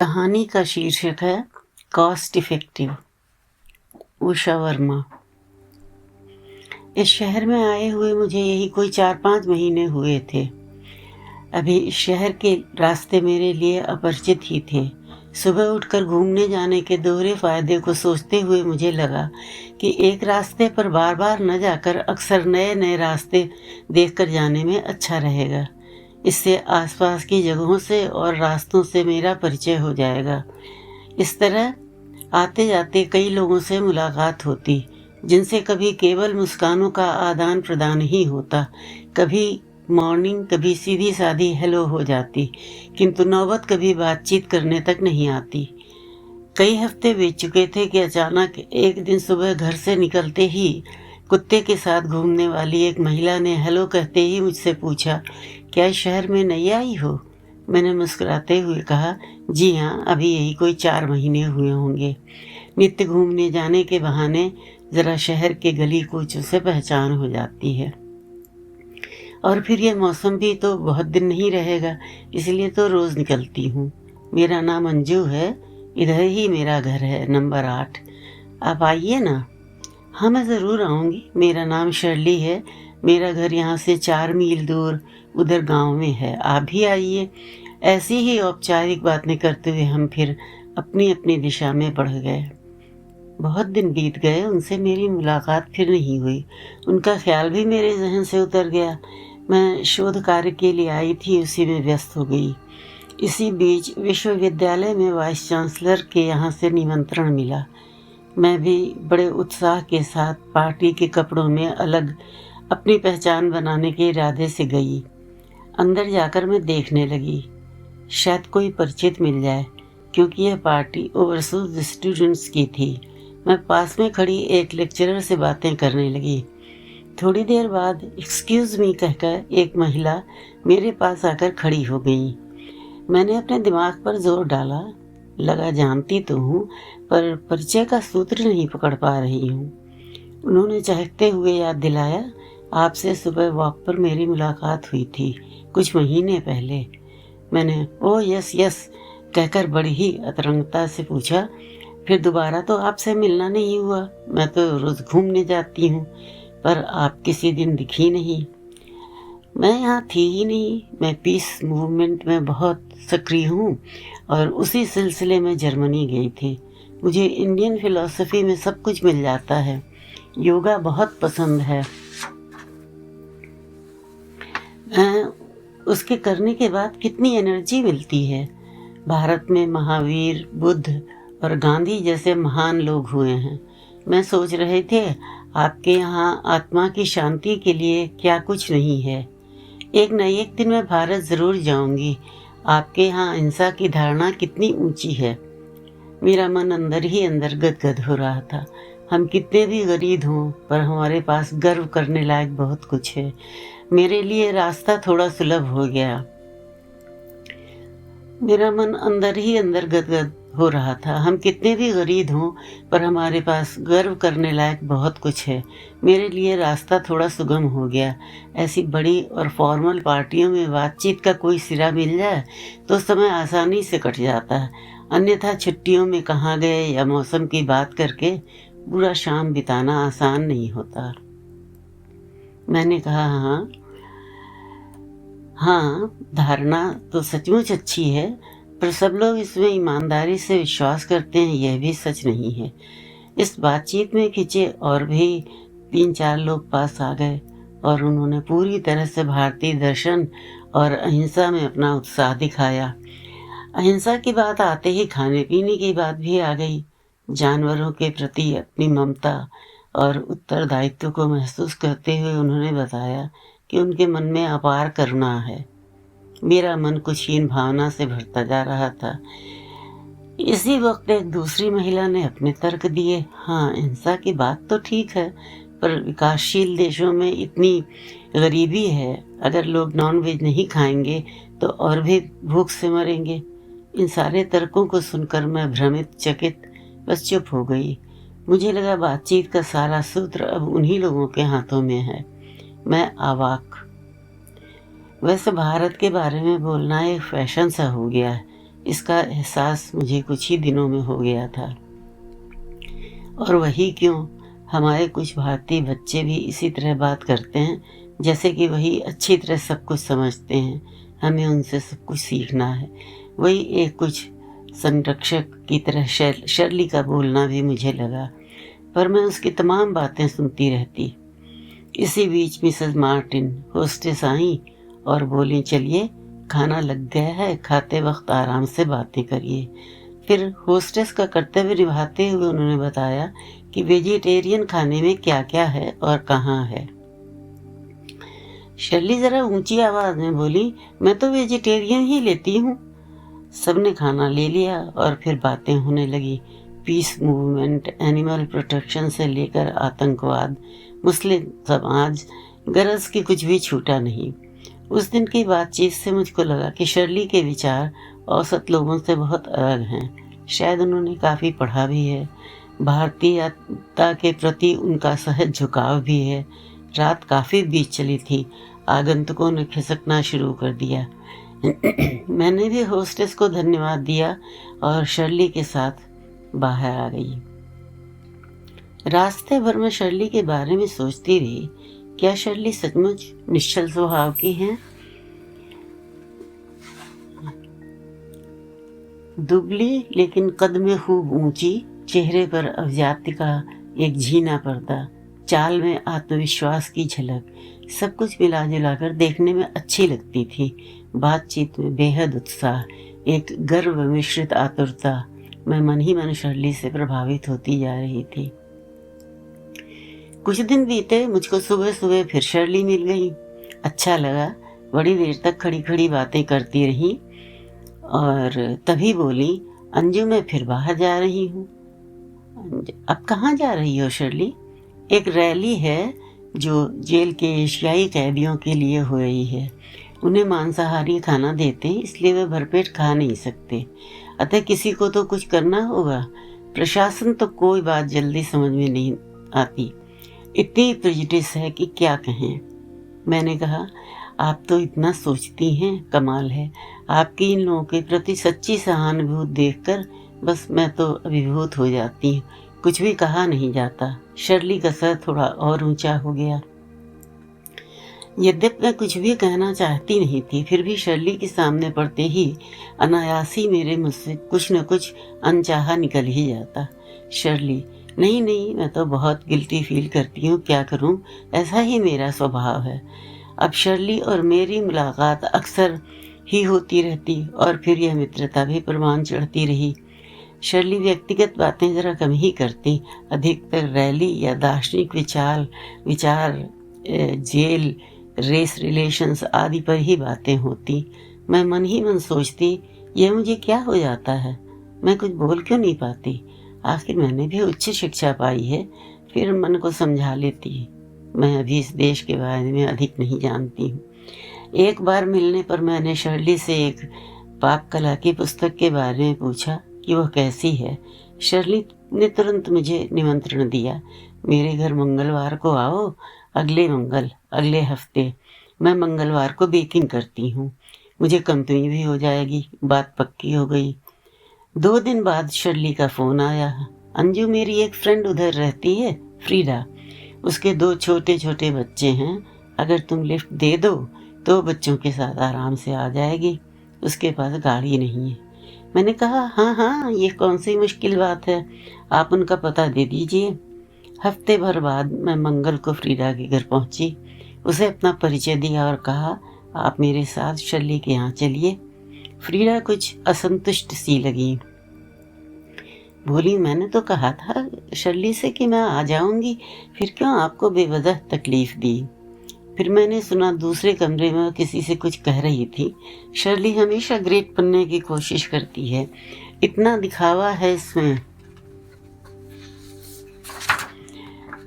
कहानी का शीर्षक है कॉस्ट इफेक्टिव। उषा वर्मा। इस शहर में आए हुए मुझे यही कोई 4-5 महीने हुए थे। अभी इस शहर के रास्ते मेरे लिए अपरिचित ही थे। सुबह उठकर घूमने जाने के दोहरे फायदे को सोचते हुए मुझे लगा कि एक रास्ते पर बार बार न जाकर अक्सर नए नए रास्ते देखकर जाने में अच्छा रहेगा। इससे आसपास की जगहों से और रास्तों से मेरा परिचय हो जाएगा। इस तरह आते जाते कई लोगों से मुलाकात होती, जिनसे कभी केवल मुस्कानों का आदान प्रदान ही होता, कभी मॉर्निंग, कभी सीधी सादी हेलो हो जाती, किंतु नौबत कभी बातचीत करने तक नहीं आती। कई हफ्ते बीत चुके थे कि अचानक एक दिन सुबह घर से निकलते ही कुत्ते के साथ घूमने वाली एक महिला ने हेलो कहते ही मुझसे पूछा, क्या इस शहर में नई आई हो? मैंने मुस्कुराते हुए कहा, जी हाँ, अभी यही कोई 4 महीने हुए होंगे। नित्य घूमने जाने के बहाने ज़रा शहर के गली कूचों से पहचान हो जाती है। और फिर ये मौसम भी तो बहुत दिन नहीं रहेगा, इसलिए तो रोज़ निकलती हूँ। मेरा नाम अंजू है, इधर ही मेरा घर है, नंबर 8। आप आइए ना। हाँ, मैं ज़रूर आऊँगी। मेरा नाम शर्ली है। मेरा घर यहाँ से 4 मील दूर उधर गांव में है। आप भी आइए। ऐसी ही औपचारिक बातें करते हुए हम फिर अपनी अपनी दिशा में बढ़ गए। बहुत दिन बीत गए, उनसे मेरी मुलाकात फिर नहीं हुई। उनका ख्याल भी मेरे जहन से उतर गया। मैं शोध कार्य के लिए आई थी, उसी में व्यस्त हो गई। इसी बीच विश्वविद्यालय में वाइस चांसलर के यहाँ से निमंत्रण मिला। मैं भी बड़े उत्साह के साथ पार्टी के कपड़ों में अलग अपनी पहचान बनाने के इरादे से गई। अंदर जाकर मैं देखने लगी, शायद कोई परिचित मिल जाए, क्योंकि यह पार्टी ओवरसीज स्टूडेंट्स की थी। मैं पास में खड़ी एक लेक्चरर से बातें करने लगी। थोड़ी देर बाद एक्सक्यूज़ मी कहकर एक महिला मेरे पास आकर खड़ी हो गई। मैंने अपने दिमाग पर जोर डाला, लगा जानती तो हूँ, पर परिचय का सूत्र नहीं पकड़ पा रही हूँ। उन्होंने चहकते हुए याद दिलाया, आपसे सुबह वॉक पर मेरी मुलाकात हुई थी कुछ महीने पहले। मैंने ओह यस यस कहकर बड़ी ही अतरंगता से पूछा, फिर दोबारा तो आपसे मिलना नहीं हुआ। मैं तो रोज़ घूमने जाती हूँ, पर आप किसी दिन दिखी नहीं। मैं यहाँ थी ही नहीं। मैं पीस मूवमेंट में बहुत सक्रिय हूँ और उसी सिलसिले में जर्मनी गई थी। मुझे इंडियन फिलॉसफी में सब कुछ मिल जाता है। योगा बहुत पसंद है। उसके करने के बाद कितनी एनर्जी मिलती है। भारत में महावीर, बुद्ध और गांधी जैसे महान लोग हुए हैं। मैं सोच रहे थे, आपके यहाँ आत्मा की शांति के लिए क्या कुछ नहीं है। एक न एक दिन मैं भारत ज़रूर जाऊंगी। आपके यहाँ अहिंसा की धारणा कितनी ऊंची है। मेरा मन अंदर ही अंदर गदगद हो रहा था। हम कितने भी गरीब हों, पर हमारे पास गर्व करने लायक बहुत कुछ है। मेरे लिए रास्ता थोड़ा सुलभ हो गया। मेरा मन अंदर ही अंदर गदगद हो रहा था। हम कितने भी गरीब हों, पर हमारे पास गर्व करने लायक बहुत कुछ है। मेरे लिए रास्ता थोड़ा सुगम हो गया। ऐसी बड़ी और फॉर्मल पार्टियों में बातचीत का कोई सिरा मिल जाए तो समय आसानी से कट जाता है। अन्यथा छुट्टियों में कहाँ गए या मौसम की बात करके पूरा शाम बिताना आसान नहीं होता। मैंने कहा, हाँ, धारणा तो सचमुच अच्छी है, पर सब लोग इसमें ईमानदारी से विश्वास करते हैं, यह भी सच नहीं है। इस बातचीत में खिंचे और भी 3-4 लोग पास आ गए और उन्होंने पूरी तरह से भारतीय दर्शन और अहिंसा में अपना उत्साह दिखाया। अहिंसा की बात आते ही खाने पीने की बात भी आ गई। जानवरों के प्रति अपनी ममता और उत्तरदायित्व को महसूस करते हुए उन्होंने बताया कि उनके मन में अपार करुणा है। मेरा मन कुछ हीन भावना से भरता जा रहा था। इसी वक्त एक दूसरी महिला ने अपने तर्क दिए। हाँ, हिंसा की बात तो ठीक है, पर विकासशील देशों में इतनी गरीबी है, अगर लोग नॉनवेज नहीं खाएंगे तो और भी भूख से मरेंगे। इन सारे तर्कों को सुनकर मैं भ्रमित, चकित, बस चुप हो गई। मुझे लगा बातचीत का सारा सूत्र अब उन्हीं लोगों के हाथों में है। मैं अवाक। वैसे भारत के बारे में बोलना एक फैशन सा हो गया है। इसका एहसास मुझे कुछ ही दिनों में हो गया था। और वही क्यों, हमारे कुछ भारतीय बच्चे भी इसी तरह बात करते हैं, जैसे कि वही अच्छी तरह सब कुछ समझते हैं। हमें उनसे सब कुछ सीखना है। वही एक कुछ संरक्षक की तरह शर्ली का बोलना भी मुझे लगा, पर मैं उसकी तमाम बातें सुनती रहती। इसी बीच मिसेस मार्टिन होस्टेस आई और बोली, चलिए खाना लग गया है, खाते वक्त आराम से बातें करिए। फिर होस्टेस का कर्तव्य निभाते हुए उन्होंने बताया कि वेजिटेरियन खाने में क्या क्या है और कहाँ है। शर्ली जरा ऊंची आवाज में बोली, मैं तो वेजिटेरियन ही लेती हूँ। सबने खाना ले लिया और फिर बातें होने लगी। पीस मूवमेंट, एनिमल प्रोटेक्शन से लेकर आतंकवाद, मुस्लिम समाज, गरज की कुछ भी छूटा नहीं। उस दिन की बातचीत से मुझको लगा कि शर्ली के विचार औसत लोगों से बहुत अलग हैं। शायद उन्होंने काफ़ी पढ़ा भी है। भारतीयता के प्रति उनका सहज झुकाव भी है। रात काफ़ी बीत चली थी। आगंतुकों ने खिसकना शुरू कर दिया। मैंने भी होस्टेस को धन्यवाद दिया और शर्ली के साथ बाहर आ गई। रास्ते भर में शर्ली के बारे में सोचती रही, क्या शर्ली सचमुच निश्चल स्वभाव की है? दुबली लेकिन कद में खूब ऊंची, चेहरे पर अभिजात्य का एक झीना पर्दा, चाल में आत्मविश्वास की झलक, सब कुछ मिला जुलाकर देखने में अच्छी लगती थी। बातचीत में बेहद उत्साह, एक गर्व मिश्रित आतुरता। मैं मन ही मन शर्ली से प्रभावित होती जा रही थी। कुछ दिन बीते, मुझको सुबह सुबह फिर शर्ली मिल गई। अच्छा लगा। बड़ी देर तक खड़ी खड़ी बातें करती रही और तभी बोली, अंजू मैं फिर बाहर जा रही हूँ। अब कहाँ जा रही हो शर्ली? एक रैली है जो जेल के एशियाई कैदियों के लिए हो रही है। उन्हें मांसाहारी खाना देते हैं, इसलिए वे भरपेट खा नहीं सकते। अतः किसी को तो कुछ करना होगा। प्रशासन तो कोई बात जल्दी समझ में नहीं आती। इतनी प्रेजुडिस है कि क्या कहें। मैंने कहा, आप तो इतना सोचती हैं, कमाल है। आपकी इन लोगों के प्रति सच्ची सहानुभूति देखकर बस मैं तो अभिभूत हो जाती हूँ। कुछ भी कहा नहीं जाता। शर्ली का सर थोड़ा और ऊंचा हो गया। यद्यपि मैं कुछ भी कहना चाहती नहीं थी, फिर भी शर्ली के सामने पड़ते ही अनायासी मेरे मुझसे कुछ न कुछ अनचाहा निकल ही जाता। शर्ली, नहीं नहीं, मैं तो बहुत गिल्टी फील करती हूँ, क्या करूँ, ऐसा ही मेरा स्वभाव है। अब शर्ली और मेरी मुलाकात अक्सर ही होती रहती और फिर यह मित्रता भी परवान चढ़ती रही। शर्ली व्यक्तिगत बातें जरा कम ही करती, अधिकतर रैली या दार्शनिक विचार, जेल, रेस रिलेशंस आदि पर ही बातें होती। मैं मन ही मन सोचती, यह मुझे क्या हो जाता है, मैं कुछ बोल क्यों नहीं पाती? आखिर मैंने भी उच्च शिक्षा पाई है। फिर मन को समझा लेती, मैं अभी इस देश के बारे में अधिक नहीं जानती हूँ। एक बार मिलने पर मैंने शर्ली से एक पाक कला की पुस्तक के बारे में पूछा कि वह कैसी है। शर्ली ने तुरंत मुझे निमंत्रण दिया, मेरे घर मंगलवार को आओ, अगले हफ्ते। मैं मंगलवार को बेकिंग करती हूँ, मुझे कंपनी भी हो जाएगी। बात पक्की हो गई। 2 दिन बाद शर्ली का फोन आया, अंजू मेरी एक फ्रेंड उधर रहती है, फ्रीडा, उसके 2 छोटे छोटे बच्चे हैं, अगर तुम लिफ्ट दे दो तो बच्चों के साथ आराम से आ जाएगी, उसके पास गाड़ी नहीं है। मैंने कहा, हाँ हाँ, ये कौन सी मुश्किल बात है, आप उनका पता दे दीजिए। हफ्ते भर बाद मैं मंगल को फ्रीडा के घर पहुंची, उसे अपना परिचय दिया और कहा, आप मेरे साथ शर्ली के यहाँ चलिए। फ्रीडा कुछ असंतुष्ट सी लगी, बोली, मैंने तो कहा था शर्ली से कि मैं आ जाऊंगी, फिर क्यों आपको बेवजह तकलीफ दी? फिर मैंने सुना दूसरे कमरे में किसी से कुछ कह रही थी। शर्ली हमेशा ग्रेट बनने की कोशिश करती है, इतना दिखावा है इसमें।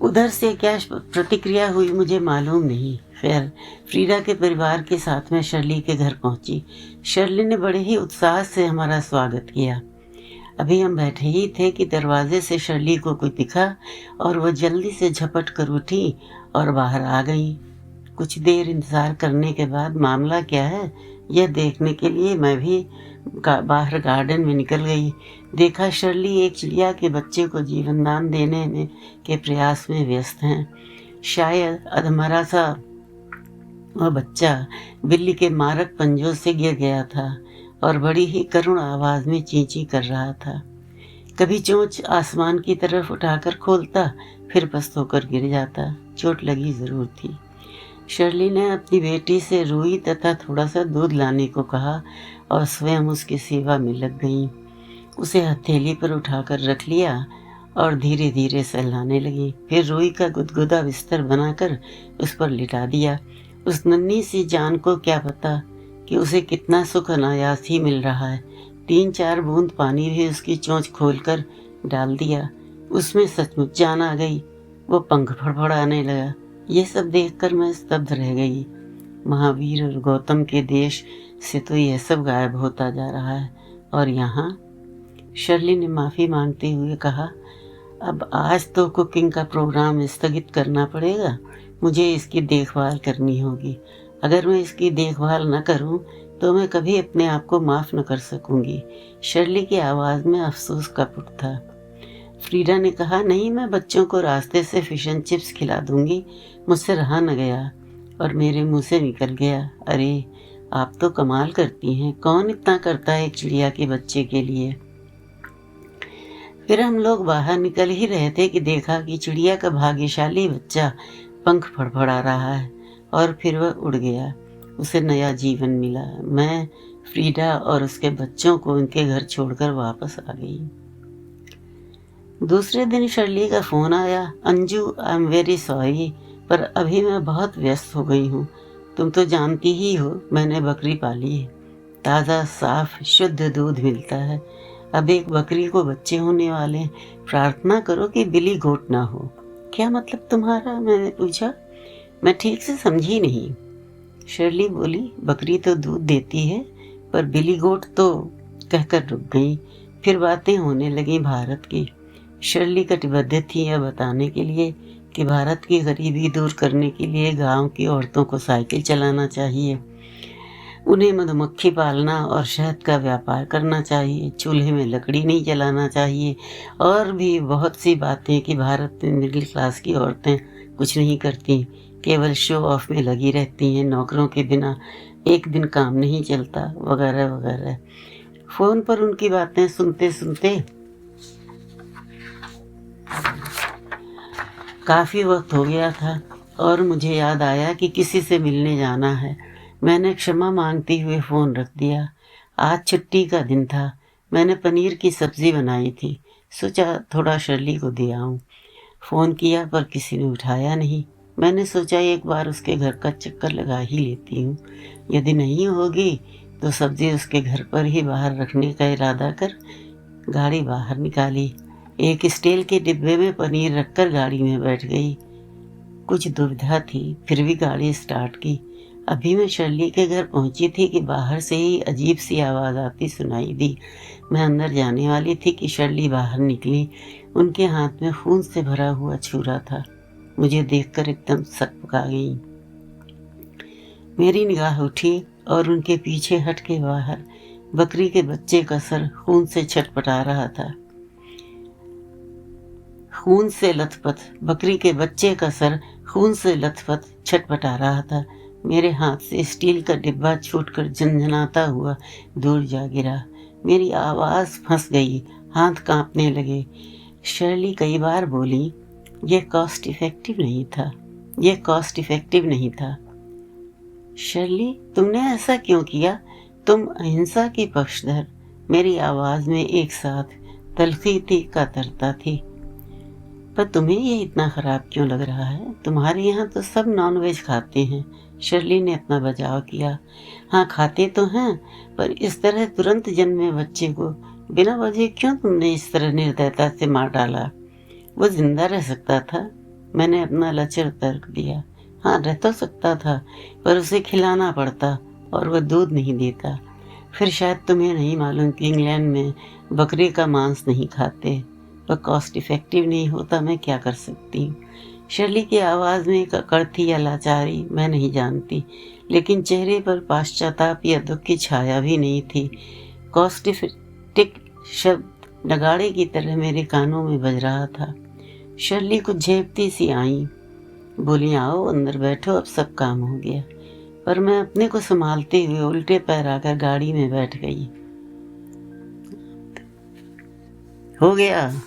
उधर से क्या प्रतिक्रिया हुई मुझे मालूम नहीं। खैर, फ्रीडा के परिवार के साथ मैं शर्ली के घर पहुंची। शर्ली ने बड़े ही उत्साह से हमारा स्वागत किया। अभी हम बैठे ही थे कि दरवाजे से शर्ली को कुछ दिखा और वह जल्दी से झपट कर उठी और बाहर आ गई। कुछ देर इंतजार करने के बाद, मामला क्या है, यह देखने के लिए मैं भी बाहर गार्डन में निकल गई। देखा शर्ली एक चिड़िया के बच्चे को जीवन दान देने में के प्रयास में व्यस्त हैं। शायद अधमरा सा वह बच्चा बिल्ली के मारक पंजों से गिर गया था और बड़ी ही करुण आवाज में चींची कर रहा था। कभी चोंच आसमान की तरफ उठाकर खोलता, फिर पस्त होकर गिर जाता। चोट लगी जरूर थी। शर्ली ने अपनी बेटी से रुई तथा थोड़ा सा दूध लाने को कहा और स्वयं उसकी सेवा में लग गई। उसे हथेली पर उठाकर रख लिया और धीरे धीरे सहलाने लगी। फिर रुई का गुदगुदा बिस्तर बनाकर उस पर लिटा दिया। उस नन्ही सी जान को क्या पता कि उसे कितना सुख अनायास ही मिल रहा है। 3-4 बूंद पानी भी उसकी चोंच खोलकर डाल दिया। उसमें सचमुच जान आ गई। वो पंख फड़फड़ाने लगा। ये सब देखकर मैं स्तब्ध रह गई। महावीर और गौतम के देश से तो यह सब गायब होता जा रहा है, और यहाँ? शर्ली ने माफ़ी मांगते हुए कहा, अब आज तो कुकिंग का प्रोग्राम स्थगित करना पड़ेगा। मुझे इसकी देखभाल करनी होगी। अगर मैं इसकी देखभाल न करूं तो मैं कभी अपने आप को माफ़ न कर सकूंगी। शर्ली की आवाज़ में अफसोस का पुट था। फ्रीडा ने कहा, नहीं, मैं बच्चों को रास्ते से फिश एंड चिप्स खिला दूंगी। मुझसे रहा न गया और मेरे मुंह से निकल गया, अरे आप तो कमाल करती हैं। कौन इतना करता है एक चिड़िया के बच्चे के लिए? फिर हम लोग बाहर निकल ही रहे थे कि देखा कि चिड़िया का भाग्यशाली बच्चा पंख फड़फड़ा रहा है और फिर वह उड़ गया। उसे नया जीवन मिला। मैं फ्रीडा और उसके बच्चों को उनके घर छोड़कर वापस आ गई। दूसरे दिन शर्ली का फ़ोन आया, Anju, I am very sorry, पर अभी मैं बहुत व्यस्त हो गई हूँ। तुम तो जानती ही हो मैंने बकरी पाली है। ताज़ा साफ शुद्ध दूध मिलता है। अब एक बकरी को बच्चे होने वाले हैं। प्रार्थना करो कि बिली गोट ना हो। क्या मतलब तुम्हारा? मैंने पूछा। मैं ठीक से समझी नहीं। शर्ली बोली, बकरी तो दूध देती है, पर बिली गोट तो, कहकर रुक गई। फिर बातें होने लगी भारत की। शर्ली कटिबद्ध थी यह बताने के लिए कि भारत की गरीबी दूर करने के लिए गांव की औरतों को साइकिल चलाना चाहिए, उन्हें मधुमक्खी पालना और शहद का व्यापार करना चाहिए, चूल्हे में लकड़ी नहीं जलाना चाहिए, और भी बहुत सी बातें कि भारत में मिडिल क्लास की औरतें कुछ नहीं करती, केवल शो ऑफ में लगी रहती हैं, नौकरों के बिना एक दिन काम नहीं चलता, वगैरह वगैरह। फ़ोन पर उनकी बातें सुनते सुनते काफ़ी वक्त हो गया था और मुझे याद आया कि किसी से मिलने जाना है। मैंने क्षमा मांगते हुए फ़ोन रख दिया। आज छुट्टी का दिन था। मैंने पनीर की सब्ज़ी बनाई थी। सोचा थोड़ा शर्ली को दे आऊँ। फ़ोन किया पर किसी ने उठाया नहीं। मैंने सोचा एक बार उसके घर का चक्कर लगा ही लेती हूँ। यदि नहीं होगी तो सब्ज़ी उसके घर पर ही बाहर रखने का इरादा कर गाड़ी बाहर निकाली। एक स्टील के डिब्बे में पनीर रखकर गाड़ी में बैठ गई। कुछ दुविधा थी, फिर भी गाड़ी स्टार्ट की। अभी मैं शर्ली के घर पहुंची थी कि बाहर से ही अजीब सी आवाज़ आती सुनाई दी। मैं अंदर जाने वाली थी कि शर्ली बाहर निकली। उनके हाथ में खून से भरा हुआ छुरा था। मुझे देखकर एकदम सकपका गई। मेरी निगाह उठी और उनके पीछे हट के बाहर बकरी के बच्चे का सर खून से छटपटा रहा था। खून से लथपथ बकरी के बच्चे का सर खून से लथपथ छटपटा रहा था। मेरे हाथ से स्टील का डिब्बा छूटकर झनझनाता हुआ दूर जा गिरा। मेरी आवाज़ फंस गई, हाथ कांपने लगे। शर्ली कई बार बोली, यह कॉस्ट इफेक्टिव नहीं था, यह कॉस्ट इफेक्टिव नहीं था। शर्ली, तुमने ऐसा क्यों किया? तुम अहिंसा की पक्षधर। मेरी आवाज़ में एक साथ तलखी थी का तरता थी। पर तुम्हें ये इतना ख़राब क्यों लग रहा है? तुम्हारे यहाँ तो सब नॉनवेज खाते हैं। शर्ली ने अपना बचाव किया। हाँ, खाते तो हैं, पर इस तरह तुरंत जन्मे बच्चे को बिना वजह क्यों तुमने इस तरह निर्दयता से मार डाला? वो जिंदा रह सकता था। मैंने अपना लचर तर्क दिया। हाँ, रह तो सकता था, पर उसे खिलाना पड़ता और वह दूध नहीं देता। फिर शायद तुम्हें नहीं मालूम कि इंग्लैंड में बकरी का मांस नहीं खाते। वह कॉस्ट इफेक्टिव नहीं होता। मैं क्या कर सकती हूँ? शर्ली की आवाज़ में एक अकड़ थी या लाचारी, मैं नहीं जानती, लेकिन चेहरे पर पश्चाताप या दुख की छाया भी नहीं थी। कॉस्टिक शब्द नगाड़े की तरह मेरे कानों में बज रहा था। शर्ली कुछ झेपती सी आई, बोली, आओ अंदर बैठो, अब सब काम हो गया। पर मैं अपने को संभालते हुए उल्टे पैर आकर गाड़ी में बैठ गई। हो गया।